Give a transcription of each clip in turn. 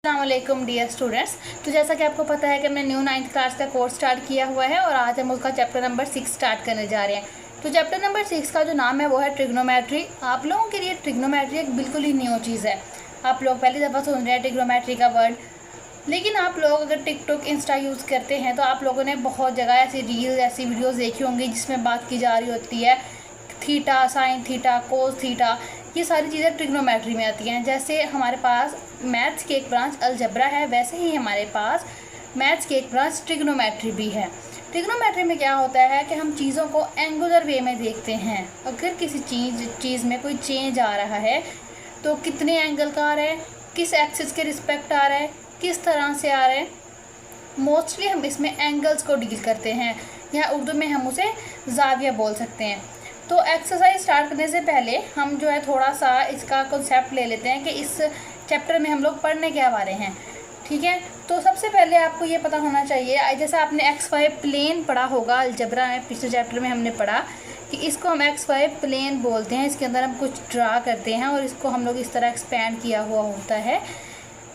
अस्सलामुअलैकुम dear students. तो जैसा कि आपको पता है कि हमने न्यू 9th क्लास का कोर्स स्टार्ट किया हुआ है और आज हम उसका चैप्टर नंबर 6 स्टार्ट करने जा रहे हैं। तो चैप्टर नंबर 6 का जो नाम है वो है ट्रिग्नोमेट्री। आप लोगों के लिए ट्रिग्नोमेट्री एक बिल्कुल ही न्यू चीज़ है। आप लोग पहली दफ़ा सुन रहे हैं ट्रिग्नोमेट्री का वर्ड, लेकिन आप लोग अगर टिकटॉक इंस्टा यूज़ करते हैं तो आप लोगों ने बहुत जगह ऐसी रील्स ऐसी वीडियोज़ देखी होंगी जिसमें बात की जा रही होती है theta, sine theta, cos theta, ये सारी चीज़ें ट्रिग्नोमेट्री में आती हैं। जैसे हमारे पास मैथ्स की एक ब्रांच अलजबरा है, वैसे ही हमारे पास मैथ्स की एक ब्रांच ट्रिग्नोमेट्री भी है। ट्रिग्नोमेट्री में क्या होता है कि हम चीज़ों को एंगुलर वे में देखते हैं। अगर किसी चीज़ में कोई चेंज आ रहा है तो कितने एंगल का आ रहा है, किस एक्सिस के रिस्पेक्ट आ रहा है, किस तरह से आ रहा है। मोस्टली हम इसमें एंगल्स को डील करते हैं, या उर्दू में हम उसे जाविया बोल सकते हैं। तो एक्सरसाइज स्टार्ट करने से पहले हम जो है थोड़ा सा इसका कॉन्सेप्ट ले लेते हैं कि इस चैप्टर में हम लोग पढ़ने क्या वाले हैं। ठीक है, तो सबसे पहले आपको ये पता होना चाहिए, जैसे आपने XY प्लेन पढ़ा होगा अलजबरा में, पिछले चैप्टर में हमने पढ़ा कि इसको हम XY प्लेन बोलते हैं। इसके अंदर हम कुछ ड्रा करते हैं और इसको हम लोग इस तरह एक्सपेंड किया हुआ होता है।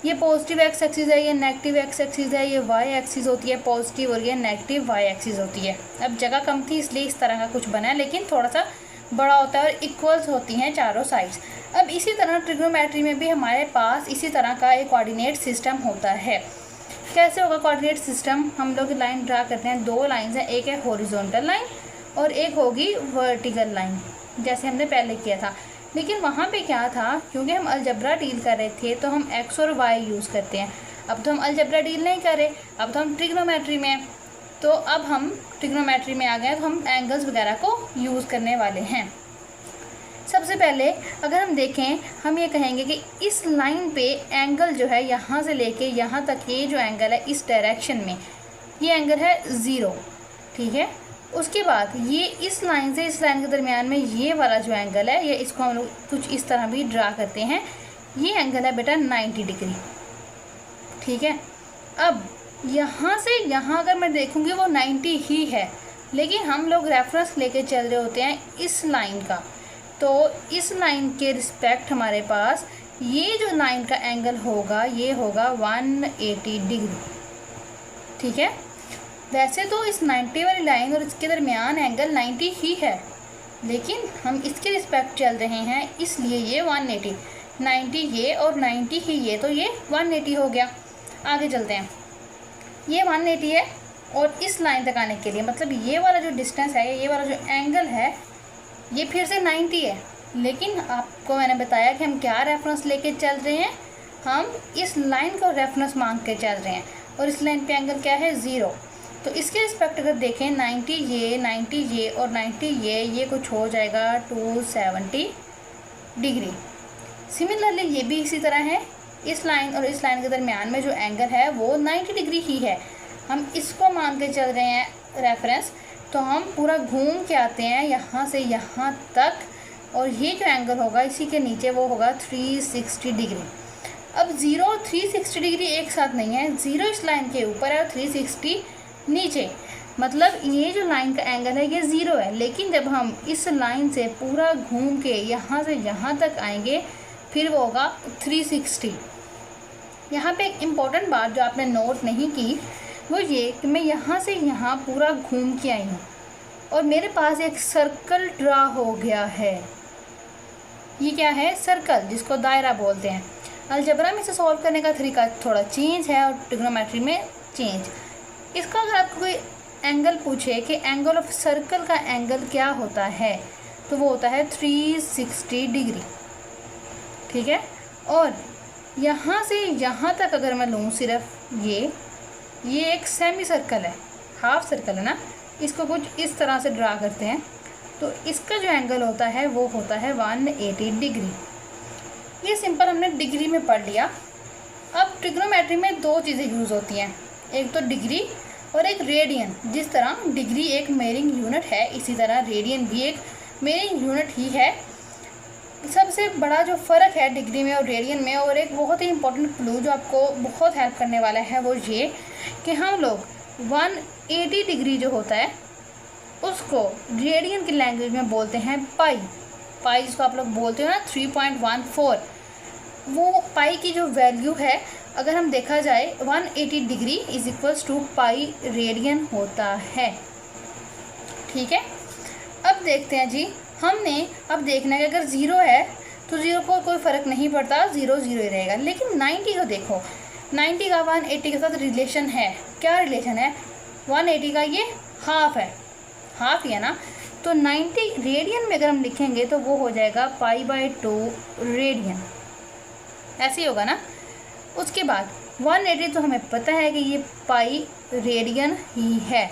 ये पॉजिटिव एक्स एक्सिस है, ये नेगेटिव एक्स एक्सिस है, ये वाई एक्सिस होती है पॉजिटिव और ये नेगेटिव वाई एक्सिस होती है। अब जगह कम थी इसलिए इस तरह का कुछ बना है, लेकिन थोड़ा सा बड़ा होता है और इक्वल्स होती हैं चारों साइड्स। अब इसी तरह ट्रिग्नोमेट्री में भी हमारे पास इसी तरह का एक कोऑर्डिनेट सिस्टम होता है। कैसे होगा कोऑर्डिनेट सिस्टम? हम लोग लाइन ड्रा करते हैं, दो लाइन्स हैं, एक है हॉरिजॉन्टल लाइन और एक होगी वर्टिकल लाइन, जैसे हमने पहले किया था। लेकिन वहाँ पे क्या था, क्योंकि हम अलजबरा डील कर रहे थे तो हम एक्स और वाई यूज़ करते हैं। अब तो हम अलजबरा डील नहीं कर रहे, अब तो हम ट्रिग्नोमेट्री में हैं। तो अब हम ट्रिग्नोमेट्री में आ गए तो हम एंगल्स वगैरह को यूज़ करने वाले हैं। सबसे पहले अगर हम देखें, हम ये कहेंगे कि इस लाइन पे एंगल जो है यहाँ से लेके यहाँ तक, ये जो एंगल है इस डायरेक्शन में, ये एंगल है 0। ठीक है, उसके बाद ये इस लाइन से इस लाइन के दरमियान में ये वाला जो एंगल है, ये इसको हम लोग कुछ इस तरह भी ड्रा करते हैं। ये एंगल है बेटा 90 डिग्री। ठीक है, अब यहाँ से यहाँ अगर मैं देखूँगी वो 90 ही है, लेकिन हम लोग रेफरेंस लेके चल रहे होते हैं इस लाइन का। तो इस लाइन के रिस्पेक्ट हमारे पास ये जो लाइन का एंगल होगा ये होगा 180 डिग्री। ठीक है, वैसे तो इस 90 वाली लाइन और इसके दरमियान एंगल 90 ही है, लेकिन हम इसके रिस्पेक्ट चल रहे हैं इसलिए ये 180, 90 ये और 90 ही ये, तो ये 180 हो गया। आगे चलते हैं, ये 180 है और इस लाइन तक आने के लिए मतलब ये वाला जो डिस्टेंस है, ये वाला जो एंगल है, ये फिर से 90 है। लेकिन आपको मैंने बताया कि हम क्या रेफरेंस लेके चल रहे हैं, हम इस लाइन को रेफरेंस मांग के चल रहे हैं और इस लाइन पे एंगल क्या है 0। तो इसके रिस्पेक्ट अगर देखें 90 ये और 90 ये कुछ हो जाएगा 270 डिग्री। सिमिलरली ये भी इसी तरह है, इस लाइन और इस लाइन के दरमियान में जो एंगल है वो 90 डिग्री ही है। हम इसको मान के चल रहे हैं रेफरेंस, तो हम पूरा घूम के आते हैं यहाँ से यहाँ तक, और ये जो एंगल होगा इसी के नीचे वो होगा 360 डिग्री। अब 0 और 360 डिग्री एक साथ नहीं है, 0 इस लाइन के ऊपर है और 360 नीचे, मतलब ये जो लाइन का एंगल है ये 0 है। लेकिन जब हम इस लाइन से पूरा घूम के यहाँ से यहाँ तक आएंगे फिर वो होगा 360। यहाँ पे एक इम्पॉर्टेंट बात जो आपने नोट नहीं की वो ये कि मैं यहाँ से यहाँ पूरा घूम के आई हूँ और मेरे पास एक सर्कल ड्रा हो गया है। ये क्या है? सर्कल, जिसको दायरा बोलते हैं। अलजबरा में इसे सॉल्व करने का तरीका थोड़ा चेंज है और ट्रिग्नोमेट्री में चेंज। इसका अगर आपको कोई एंगल पूछे कि एंगल ऑफ सर्कल का एंगल क्या होता है, तो वो होता है 360 डिग्री। ठीक है, और यहाँ से यहाँ तक अगर मैं लूँ सिर्फ ये एक सेमी सर्कल है, हाफ सर्कल है ना, इसको कुछ इस तरह से ड्रा करते हैं तो इसका जो एंगल होता है वो होता है 180 डिग्री। ये सिंपल हमने डिग्री में पढ़ लिया। अब ट्रिग्नोमेट्री में दो चीज़ें यूज़ होती हैं, एक तो डिग्री और एक रेडियन। जिस तरह डिग्री एक मेजरिंग यूनिट है, इसी तरह रेडियन भी एक मेजरिंग यूनिट ही है। सबसे बड़ा जो फ़र्क है डिग्री में और रेडियन में, और एक बहुत ही इंपॉर्टेंट क्लू जो आपको बहुत हेल्प करने वाला है, वो ये कि हम लोग 180 डिग्री जो होता है उसको रेडियन की लैंग्वेज में बोलते हैं पाई। पाई जिसको आप लोग बोलते हो ना 3.14, वो पाई की जो वैल्यू है अगर हम देखा जाए 180 degree is equals to pi radian होता है। ठीक है, अब देखते हैं जी, हमने अब देखना है कि अगर 0 है तो 0 को कोई फ़र्क नहीं पड़ता, 0 0 ही रहेगा। लेकिन 90 को देखो, 90 का 180 के साथ रिलेशन है। क्या रिलेशन है? 180 का ये हाफ है, हाफ ही है ना, तो 90 रेडियन में अगर हम लिखेंगे तो वो हो जाएगा π/2 रेडियन, ऐसे ही होगा ना। उसके बाद 180 तो हमें पता है कि ये पाई रेडियन ही है।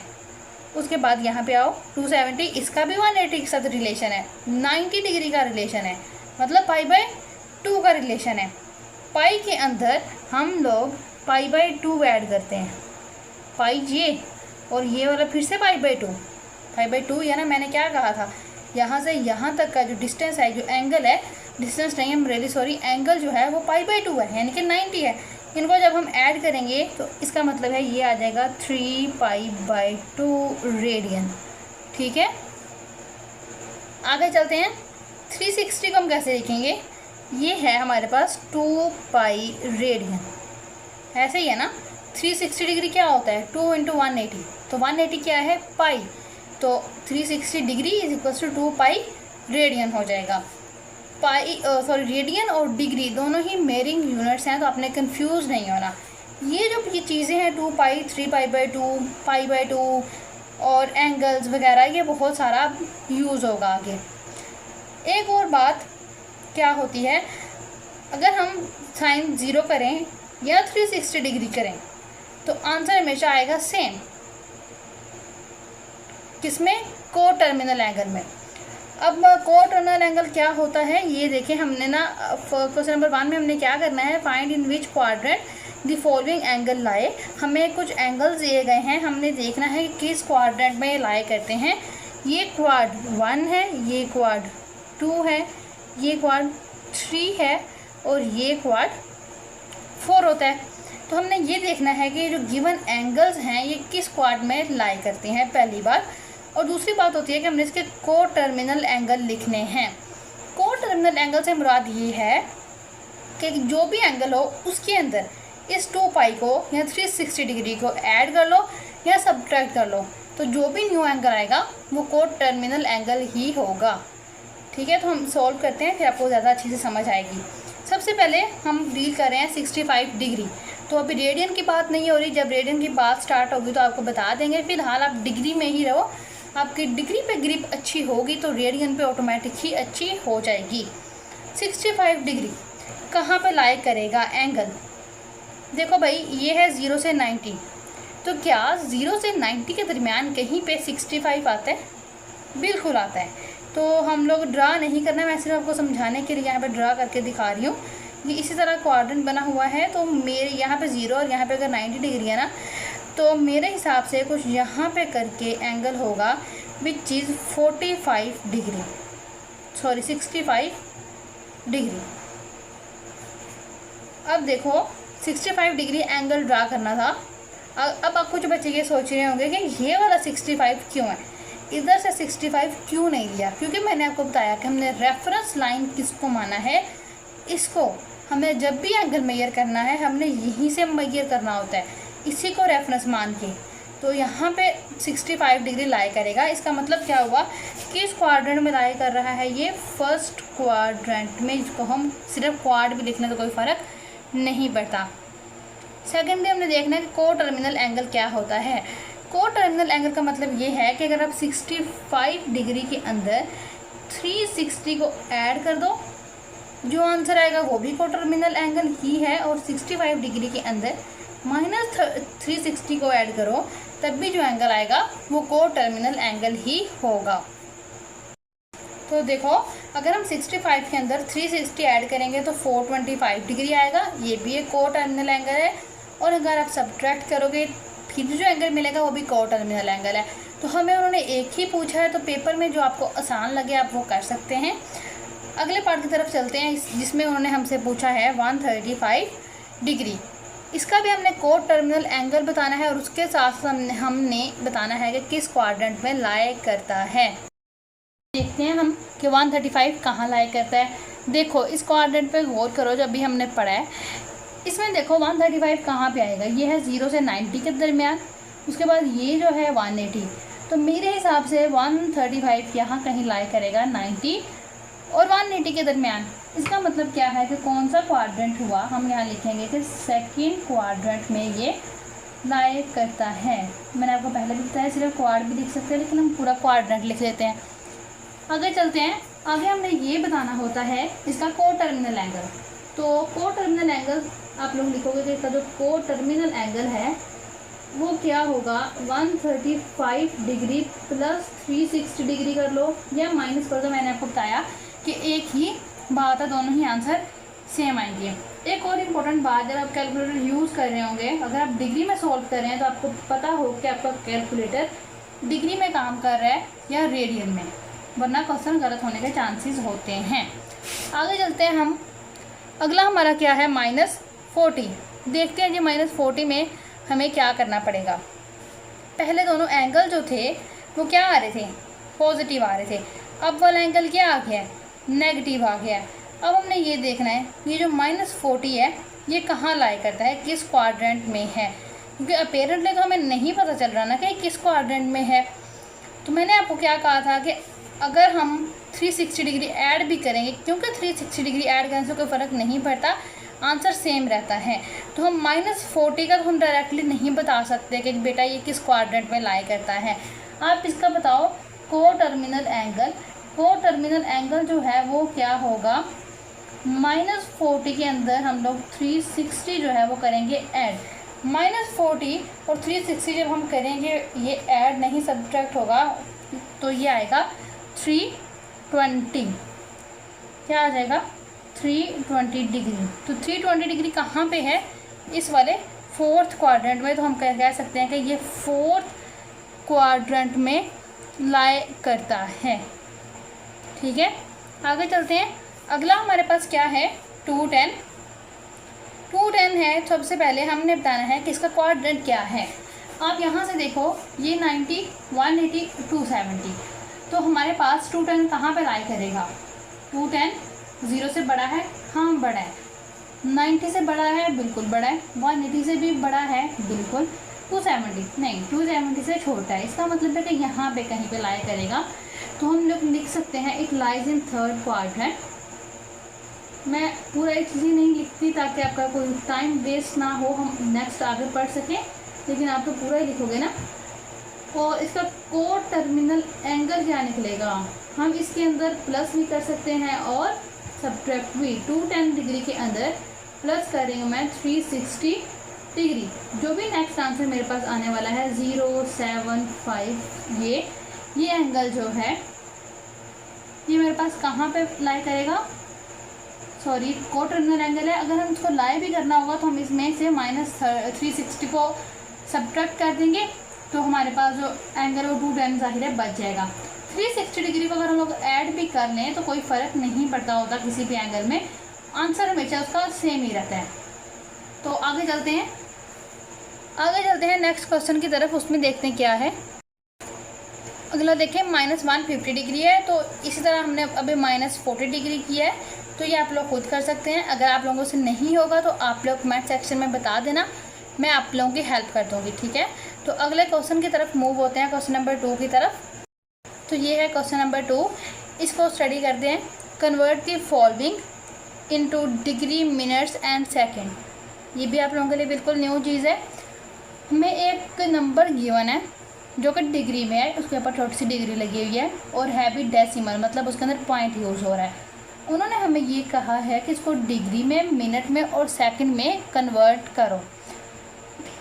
उसके बाद यहाँ पे आओ 270, इसका भी 180 के साथ रिलेशन है, 90 डिग्री का रिलेशन है, मतलब π/2 का रिलेशन है। पाई के अंदर हम लोग π/2 ऐड करते हैं, पाई ये और ये वाला फिर से π/2 या ना, मैंने क्या कहा था, यहाँ से यहाँ तक का जो डिस्टेंस है, जो एंगल है, डिस्टेंस नहीं, हम रियली सॉरी, एंगल जो है वो π/2 है, यानी कि 90 है। इनको जब हम ऐड करेंगे तो इसका मतलब है ये आ जाएगा 3π/2 रेडियन। ठीक है, आगे चलते हैं। 360 को हम कैसे लिखेंगे? ये है हमारे पास 2π रेडियन, ऐसे ही है ना। 360 डिग्री क्या होता है? 2 × 180, तो 180 क्या है? पाई, तो 360 degree is equal to 2π radian हो जाएगा। रेडियन और डिग्री दोनों ही मेजरिंग यूनिट्स हैं, तो आपने कंफ्यूज नहीं होना। ये जो ये चीज़ें हैं 2π, 3π/2, π/2 और एंगल्स वगैरह, ये बहुत सारा यूज़ होगा आगे। एक और बात क्या होती है, अगर हम साइन 0 करें या 360 डिग्री करें तो आंसर हमेशा आएगा सेम। किसमें? को टर्मिनल एंगल में। अब को टर्मिनल एंगल क्या होता है ये देखें, हमने ना क्वेश्चन नंबर 1 में हमने क्या करना है, find in which quadrant the following angle लाए। हमें कुछ एंगल्स दिए गए हैं, हमने देखना है कि किस क्वाड्रेंट में लाए करते हैं। ये क्वाड 1 है, ये क्वाड 2 है, ये क्वाड 3 है और ये क्वाड 4 होता है। तो हमने ये देखना है कि जो गिवन एंगल्स हैं ये किस क्वाड में लाई करते हैं, पहली बात। और दूसरी बात होती है कि हमने इसके को टर्मिनल एंगल लिखने हैं। को टर्मिनल एंगल से मुराद ये है कि जो भी एंगल हो उसके अंदर इस 2π को या 360 डिग्री को ऐड कर लो या सब्ट्रैक्ट कर लो, तो जो भी न्यू एंगल आएगा वो को टर्मिनल एंगल ही होगा। ठीक है, तो हम सॉल्व करते हैं, फिर आपको ज़्यादा अच्छे से समझ आएगी। सबसे पहले हम डील कर रहे हैं 65 डिग्री। तो अभी रेडियन की बात नहीं हो रही, जब रेडियन की बात स्टार्ट होगी तो आपको बता देंगे। फिलहाल आप डिग्री में ही रहो, आपकी डिग्री पे ग्रिप अच्छी होगी तो रेडियन पे ऑटोमेटिक ही अच्छी हो जाएगी। 65 डिग्री कहाँ पे लाई करेगा एंगल? देखो भाई, ये है 0 से 90, तो क्या 0 से 90 के दरमियान कहीं पे 65 आता है? बिल्कुल आता है। तो हम लोग ड्रा नहीं करना, मैं सिर्फ आपको समझाने के लिए यहाँ पे ड्रा करके दिखा रही हूँ। ये इसी तरह क्वाड्रेंट बना हुआ है, तो मेरे यहाँ पे 0 और यहाँ पे अगर 90 डिग्री है ना, तो मेरे हिसाब से कुछ यहाँ पे करके एंगल होगा which is 45 degree, sorry 65 degree. अब देखो 65 डिग्री एंगल ड्रा करना था। अब आप कुछ बच्चे ये सोच रहे होंगे कि ये वाला 65 क्यों है, इधर से 65 क्यों नहीं लिया? क्योंकि मैंने आपको बताया कि हमने रेफरेंस लाइन किसको माना है, इसको। हमें जब भी एंगल मेजर करना है हमने यहीं से मेजर करना होता है, इसी को रेफरेंस मान के। तो यहाँ पे 65 डिग्री लाई करेगा। इसका मतलब क्या हुआ कि इस क्वाड्रेंट में लाई कर रहा है, ये फर्स्ट क्वाड्रेंट में, इसको हम सिर्फ क्वाड भी लिखने तो कोई फ़र्क नहीं पड़ता। सेकेंडली हमने देखना है कि को टर्मिनल एंगल क्या होता है। को टर्मिनल एंगल का मतलब ये है कि अगर आप 65 डिग्री के अंदर 360 को ऐड कर दो, जो आंसर आएगा वो भी को टर्मिनल एंगल ही है, और 65 डिग्री के अंदर -360 को ऐड करो, तब भी जो एंगल आएगा वो को टर्मिनल एंगल ही होगा। तो देखो, अगर हम 65 के अंदर 360 ऐड करेंगे तो 425 डिग्री आएगा, ये भी एक को टर्मिनल एंगल है। और अगर आप सब्ट्रैक्ट करोगे फिर जो एंगल मिलेगा वो भी को टर्मिनल एंगल है। तो हमें उन्होंने एक ही पूछा है, तो पेपर में जो आपको आसान लगे आप वो कर सकते हैं। अगले पार्ट की तरफ चलते हैं, जिसमें उन्होंने हमसे पूछा है 135 डिग्री। इसका भी हमने को टर्मिनल एंगल बताना है और उसके साथ हमने बताना है कि किस क्वाड्रेंट में लाई करता है। देखते हैं हम कि 135 कहाँ लाई करता है। देखो, इस क्वाड्रेंट पे गौर करो, जब भी हमने पढ़ा है इसमें देखो 135 कहाँ पे आएगा, ये है 0 से 90 के दरमियान, उसके बाद ये जो है 180, तो मेरे हिसाब से 135 यहाँ कहीं लाई करेगा 90 और 180 के दरमियान। इसका मतलब क्या है कि कौन सा क्वाड्रेंट हुआ, हम यहाँ लिखेंगे कि सेकंड क्वाड्रेंट में ये लाई करता है। मैंने आपको पहले भी बताया सिर्फ क्वाड भी लिख सकते हैं, लेकिन हम पूरा क्वाड्रेंट लिख लेते हैं। आगे चलते हैं, आगे हमने ये बताना होता है इसका को टर्मिनल एंगल। तो को टर्मिनल एंगल आप लोग लिखोगे कि इसका जो को टर्मिनल एंगल है वो क्या होगा, 135 डिग्री प्लस 360 डिग्री कर लो या माइनस कर दो। मैंने आपको बताया कि एक ही बात है, दोनों ही आंसर सेम आएंगे। एक और इम्पोर्टेंट बात, जब आप कैलकुलेटर यूज़ कर रहे होंगे, अगर आप डिग्री में सॉल्व कर रहे हैं तो आपको पता हो कि आपका कैलकुलेटर डिग्री में काम कर रहा है या रेडियन में, वरना क्वेश्चन गलत होने के चांसेस होते हैं। आगे चलते हैं हम, अगला हमारा क्या है -40। देखते हैं जी -40 में हमें क्या करना पड़ेगा। पहले दोनों एंगल जो थे वो क्या आ रहे थे, पॉजिटिव आ रहे थे। अब वाला एंगल क्या आ गया है, नेगेटिव आ गया है। अब हमने ये देखना है ये जो -40 है ये कहाँ लाई करता है, किस क्वाड्रेंट में है, क्योंकि अपेरेंटली तो हमें नहीं पता चल रहा ना कि किस क्वाड्रेंट में है। तो मैंने आपको क्या कहा था कि अगर हम 360 डिग्री ऐड भी करेंगे, क्योंकि 360 डिग्री ऐड करने से कोई फ़र्क नहीं पड़ता, आंसर सेम रहता है, तो हम -40 का तो हम डायरेक्टली नहीं बता सकते कि बेटा ये किस क्वाड्रेंट में लाई करता है। आप इसका बताओ को टर्मिनल एंगल। को टर्मिनल एंगल जो है वो क्या होगा, -40 के अंदर हम लोग 360 जो है वो करेंगे ऐड। -40 और 360 जब हम करेंगे ये ऐड नहीं सब्ट्रैक्ट होगा, तो ये आएगा 320। क्या आ जाएगा, 320 डिग्री। तो 320 डिग्री कहाँ पे है, इस वाले फोर्थ क्वाड्रेंट में। तो हम कह सकते हैं कि ये फोर्थ क्वाड्रेंट में लाई करता है। ठीक है, आगे चलते हैं। अगला हमारे पास क्या है, 210। 210 है, सबसे पहले हमने बताना है कि इसका क्वाड्रेंट क्या है। आप यहाँ से देखो ये 90, 180, 270, तो हमारे पास 210 कहाँ पे लाई करेगा। 210 0 से बड़ा है, हाँ बड़ा है। 90 से बड़ा है, बिल्कुल बड़ा है। 180 से भी बड़ा है, बिल्कुल। 270 नहीं, 270 से छोटा है। इसका मतलब है कि यहाँ पे कहीं पे लाई करेगा। तो हम लोग लिख सकते हैं it lies in third quadrant. मैं पूरा एक चीज़ें नहीं लिखती ताकि आपका कोई टाइम वेस्ट ना हो, हम नेक्स्ट आगे पढ़ सकें, लेकिन आप तो पूरा ही लिखोगे ना। और इसका को टर्मिनल एंगल क्या निकलेगा, हम इसके अंदर प्लस भी कर सकते हैं और सब्ट्रैक्ट भी। 210 डिग्री के अंदर प्लस करेंगे मैं 360 डिग्री। जो भी नेक्स्ट आंसर मेरे पास आने वाला है 075, ये एंगल जो है ये मेरे पास कहाँ पे लाई करेगा, सॉरी को टर्मिनल एंगल है। अगर हम इसको लाई भी करना होगा तो हम इसमें से -360 को सब्ट्रैक्ट कर देंगे, तो हमारे पास जो एंगल है वो 210 जाहिर है बच जाएगा। 360 डिग्री को अगर हम लोग ऐड भी कर लें तो कोई फ़र्क नहीं पड़ता होता किसी भी एंगल में, आंसर हमेशा उसका सेम ही रहता है। तो आगे चलते हैं नेक्स्ट क्वेश्चन की तरफ, उसमें देखते हैं क्या है। अगला देखें -150 डिग्री है, तो इसी तरह हमने अभी -40 डिग्री किया है, तो ये आप लोग खुद कर सकते हैं। अगर आप लोगों से नहीं होगा तो आप लोग कमेंट सेक्शन में बता देना, मैं आप लोगों की हेल्प कर दूँगी। ठीक है, तो अगले क्वेश्चन की तरफ मूव होते हैं, क्वेश्चन नंबर 2 की तरफ। तो ये है क्वेश्चन नंबर 2, इसको स्टडी करते हैं। Convert the following into degree, minutes and second. ये भी आप लोगों के लिए बिल्कुल न्यू चीज़ है। हमें एक नंबर गिवन है जो कि डिग्री में है, उसके ऊपर छोटी सी डिग्री लगी हुई है और है भी डेसिमल, मतलब उसके अंदर पॉइंट यूज़ हो रहा है। उन्होंने हमें ये कहा है कि इसको डिग्री में, मिनट में और सेकंड में कन्वर्ट करो।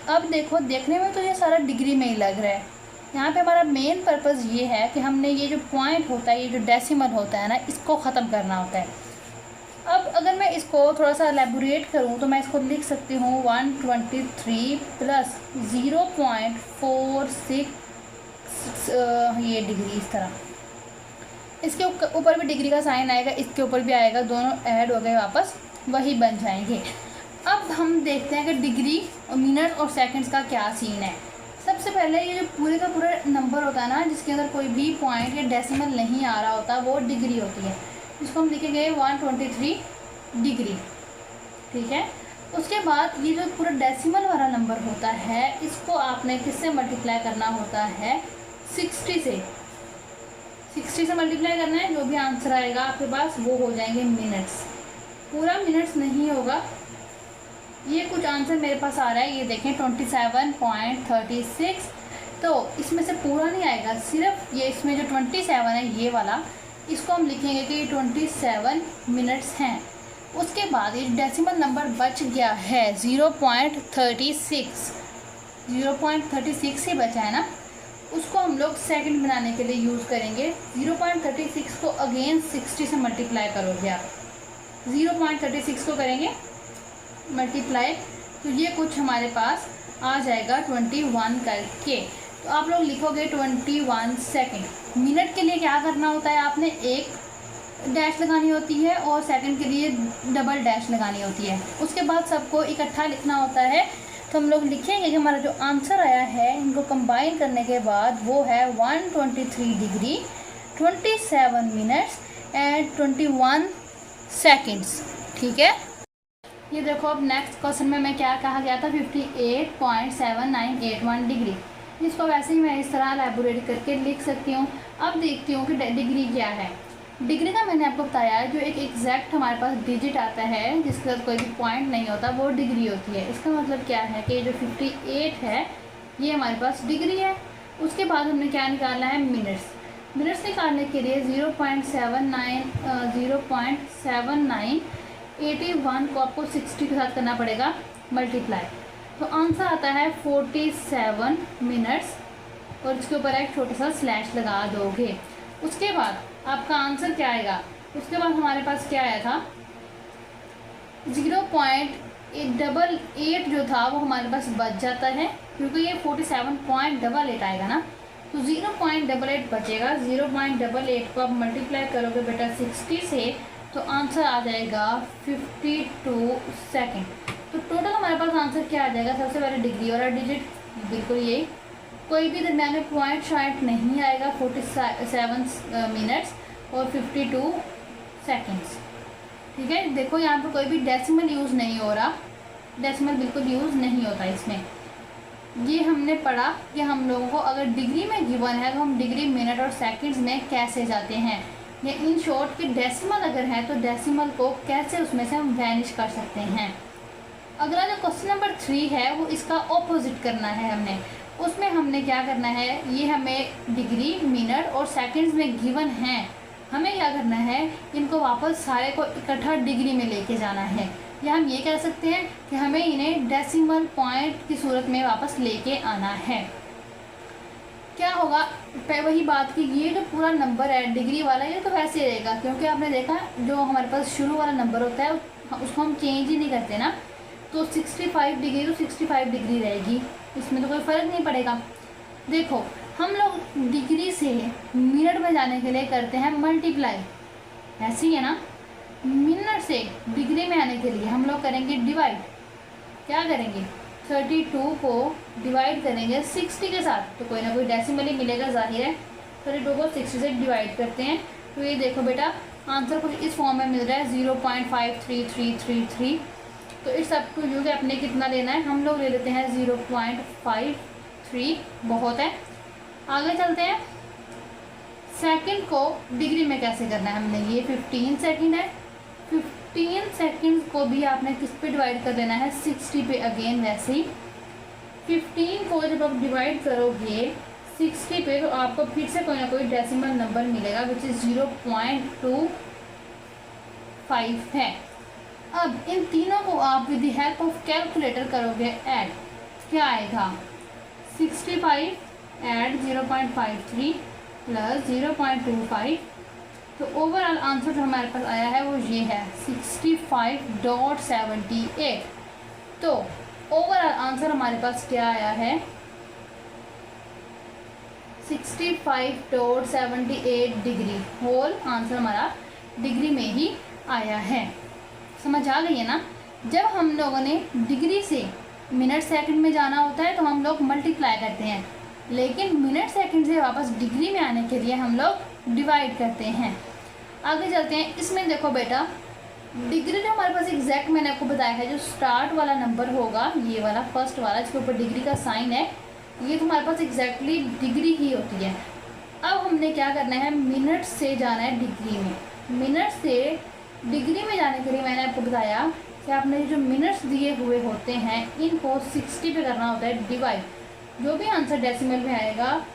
अब देखो देखने में तो ये सारा डिग्री में ही लग रहा है। यहाँ पे हमारा मेन पर्पज़ ये है कि हमने ये जो पॉइंट होता है, ये जो डेसिमल होता है ना, इसको ख़त्म करना होता है। अब अगर मैं इसको थोड़ा सा एलेबोरेट करूँ तो मैं इसको लिख सकती हूँ 123 प्लस 0.46 ये डिग्री, इस तरह। इसके ऊपर भी डिग्री का साइन आएगा, इसके ऊपर भी आएगा, दोनों ऐड हो गए वापस वही बन जाएंगे। अब हम देखते हैं कि डिग्री और मिनट और सेकंड्स का क्या सीन है। सबसे पहले ये जो पूरे का पूरा नंबर होता है ना, जिसके अंदर कोई भी पॉइंट या डेसिमल नहीं आ रहा होता, वो डिग्री होती है। इसको हम लिखेंगे 123 डिग्री। ठीक है, उसके बाद ये जो पूरा डेसिमल वाला नंबर होता है, इसको आपने किससे मल्टीप्लाई करना होता है, 60 से। 60 से मल्टीप्लाई करना है, जो भी आंसर आएगा आपके पास वो हो जाएंगे मिनट्स। पूरा मिनट्स नहीं होगा, ये कुछ आंसर मेरे पास आ रहा है, ये देखें 27.36। तो इसमें से पूरा नहीं आएगा, सिर्फ ये इसमें जो 27 है ये वाला, इसको हम लिखेंगे कि 27 मिनट्स हैं। उसके बाद ये डेसिमल नंबर बच गया है 0.36, 0.36 ही बचा है ना, उसको हम लोग सेकंड बनाने के लिए यूज़ करेंगे। 0.36 को अगेन 60 से मल्टीप्लाई करोगे आप, 0.36 को करेंगे मल्टीप्लाई, तो ये कुछ हमारे पास आ जाएगा 21 करके। तो आप लोग लिखोगे 21 सेकेंड। मिनट के लिए क्या करना होता है, आपने एक डैश लगानी होती है और सेकंड के लिए डबल डैश लगानी होती है। उसके बाद सबको इकट्ठा लिखना होता है। तो हम लोग लिखेंगे कि हमारा जो आंसर आया है, इनको कंबाइन करने के बाद वो है 123 डिग्री 27 मिनट्स एंड 21 सेकेंड्स। ठीक है, ये देखो अब नेक्स्ट क्वेश्चन में मैं क्या कहा गया था, 58.7981 डिग्री। इसको वैसे ही मैं इस तरह एलैबोरेट करके लिख सकती हूँ। अब देखती हूँ कि डिग्री क्या है। डिग्री का मैंने आपको बताया है, जो एक एग्जैक्ट हमारे पास डिजिट आता है जिसके साथ कोई भी पॉइंट नहीं होता, वो डिग्री होती है। इसका मतलब क्या है कि जो 58 है ये हमारे पास डिग्री है। उसके बाद हमने क्या निकालना है, मिनट्स। मिनट्स निकालने के लिए 0.7981 को आपको 60 के साथ करना पड़ेगा मल्टीप्लाई, तो आंसर आता है 47 मिनट्स और इसके ऊपर एक छोटा सा स्लैश लगा दोगे। उसके बाद आपका आंसर क्या आएगा, उसके बाद हमारे पास क्या आया था, 0.888 जो था वो हमारे पास बच जाता है, क्योंकि ये 47.88 आएगा ना, तो 0.88 बचेगा। 0.88 को आप मल्टीप्लाई करोगे बेटा 60 से, तो आंसर आ जाएगा 52 सेकेंड। तो टोटल हमारे पास आंसर क्या आ जाएगा, सबसे पहले डिग्री वाला डिजिट बिल्कुल यही, कोई भी दरमियान में पॉइंट शायद नहीं आएगा, 47 मिनट्स और 52 सेकेंड्स। ठीक है, देखो यहाँ पे कोई भी डेसिमल यूज़ नहीं हो रहा, डेसिमल बिल्कुल यूज़ नहीं होता इसमें। ये हमने पढ़ा कि हम लोगों को अगर डिग्री में गिवन है तो हम डिग्री मिनट और सेकंड्स में कैसे जाते हैं, या इन शॉर्ट कि डेसिमल अगर है तो डेसिमल को कैसे उसमें से हम वैनिश कर सकते हैं। अगला जो क्वेश्चन नंबर 3 है वो इसका ऑपोजिट करना है हमने। उसमें हमने क्या करना है, ये हमें डिग्री मिनट और सेकंड्स में गिवन है, हमें क्या करना है, इनको वापस सारे को इकट्ठा डिग्री में लेके जाना है, या हम ये कह सकते हैं कि हमें इन्हें डेसिमल पॉइंट की सूरत में वापस लेके आना है। क्या होगा, वही बात कि ये जो पूरा नंबर है डिग्री वाला, ये तो वैसे रहेगा, क्योंकि आपने देखा जो हमारे पास शुरू वाला नंबर होता है उसको हम चेंज ही नहीं करते ना, तो 65 डिग्री तो 65 डिग्री रहेगी, इसमें तो कोई फ़र्क नहीं पड़ेगा। देखो हम लोग डिग्री से मिनट में जाने के लिए करते हैं मल्टीप्लाई, ऐसे ही है ना। मिनट से डिग्री में आने के लिए हम लोग करेंगे डिवाइड। क्या करेंगे, 32 को डिवाइड करेंगे 60 के साथ, तो कोई ना कोई डेसिमल ही मिलेगा, जाहिर है। 32 को 60 से डिवाइड करते हैं, तो ये देखो बेटा आंसर कुछ इस फॉर्म में मिल रहा है 0.53333। तो इस सब को जो कि अपने कितना लेना है, हम लोग ले लेते हैं 0.53, बहुत है। आगे चलते हैं, सेकंड को डिग्री में कैसे करना है हमने, ये 15 सेकंड है, 15 सेकंड को भी आपने किस पे डिवाइड कर देना है, 60 पे अगेन वैसे ही। 15 को जब आप डिवाइड करोगे 60 पे, तो आपको फिर से कोई ना कोई डेसिमल नंबर मिलेगा विच इज़ 0.25 है। अब इन तीनों को आप with the help of calculator करोगे ऐड, क्या आएगा, 65 ऐड 0.53 प्लस 0.25, तो ओवरऑल आंसर जो हमारे पास आया है वो ये है 65.78। तो ओवरऑल आंसर हमारे पास क्या आया है, 65.78 डिग्री। होल आंसर हमारा डिग्री में ही आया है। समझ आ गई है ना। जब हम लोगों ने डिग्री से मिनट सेकंड में जाना होता है तो हम लोग मल्टीप्लाई करते हैं, लेकिन मिनट सेकंड से वापस डिग्री में आने के लिए हम लोग डिवाइड करते हैं। आगे चलते हैं, इसमें देखो बेटा डिग्री जो हमारे पास एग्जैक्ट मैंने आपको बताया है, जो स्टार्ट वाला नंबर होगा, ये वाला फर्स्ट वाला जिसके ऊपर डिग्री का साइन है, ये तो हमारे पास एग्जैक्टली डिग्री ही होती है। अब हमने क्या करना है, मिनट से जाना है डिग्री में। मिनट से डिग्री में जाने के लिए मैंने आपको बताया कि आपने जो मिनट्स दिए हुए होते हैं इनको 60 पे करना होता है डिवाइड। जो भी आंसर डेसिमल में आएगा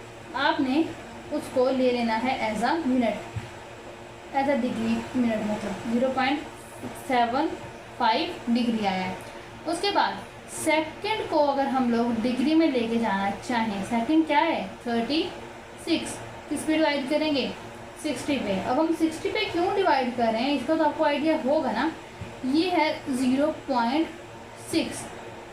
आपने उसको ले लेना है as a minute, as a degree minute, मतलब 0.75 डिग्री आया है। उसके बाद सेकंड को अगर हम लोग डिग्री में लेके जाना चाहें, सेकंड क्या है 36, किस पे डिवाइड करेंगे 60 पे। अब हम 60 पे क्यों डिवाइड कर रहे हैं इसका तो आपको आइडिया होगा ना, ये है 0.6।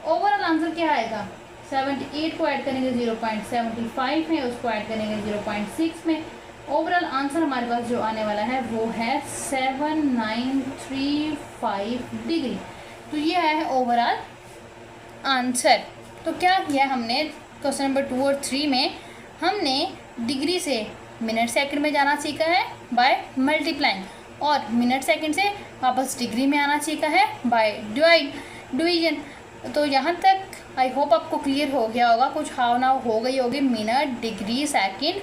ओवरऑल आंसर क्या आएगा, 78 को ऐड करेंगे 0.75 है, उसको ऐड करेंगे 0.6 में। ओवरऑल आंसर हमारे पास जो आने वाला है वो है 7935 डिग्री। तो ये है ओवरऑल आंसर। तो क्या किया हमने क्वेश्चन नंबर 2 और 3 में, हमने डिग्री से मिनट सेकंड में जाना सीखा है बाय मल्टीप्लाइंग, और मिनट सेकंड से वापस डिग्री में आना सीखा है बाय डिवीजन। तो यहाँ तक आई होप आपको क्लियर हो गया होगा, कुछ हाव नाव हो गई होगी मिनट, डिग्री, सेकंड,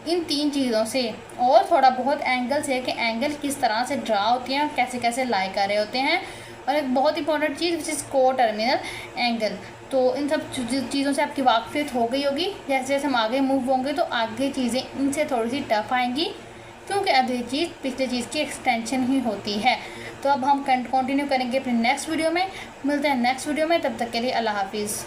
इन 3 चीज़ों से, और थोड़ा बहुत एंगल से कि एंगल किस तरह से ड्रा होती हैं, कैसे कैसे लाई कर रहे होते हैं, और एक बहुत इंपॉर्टेंट चीज़ विच इज़ को टर्मिनल एंगल। तो इन सब चीज़ों से आपकी वाकफियत हो गई होगी। जैसे जैसे हम आगे मूव होंगे तो आगे चीज़ें इनसे थोड़ी सी टफ आएंगी, क्योंकि अगली चीज़ पिछले चीज़ की एक्सटेंशन ही होती है। तो अब हम कंटिन्यू करेंगे अपने नेक्स्ट वीडियो में। मिलते हैं नेक्स्ट वीडियो में, तब तक के लिए अल्लाह हाफिज़।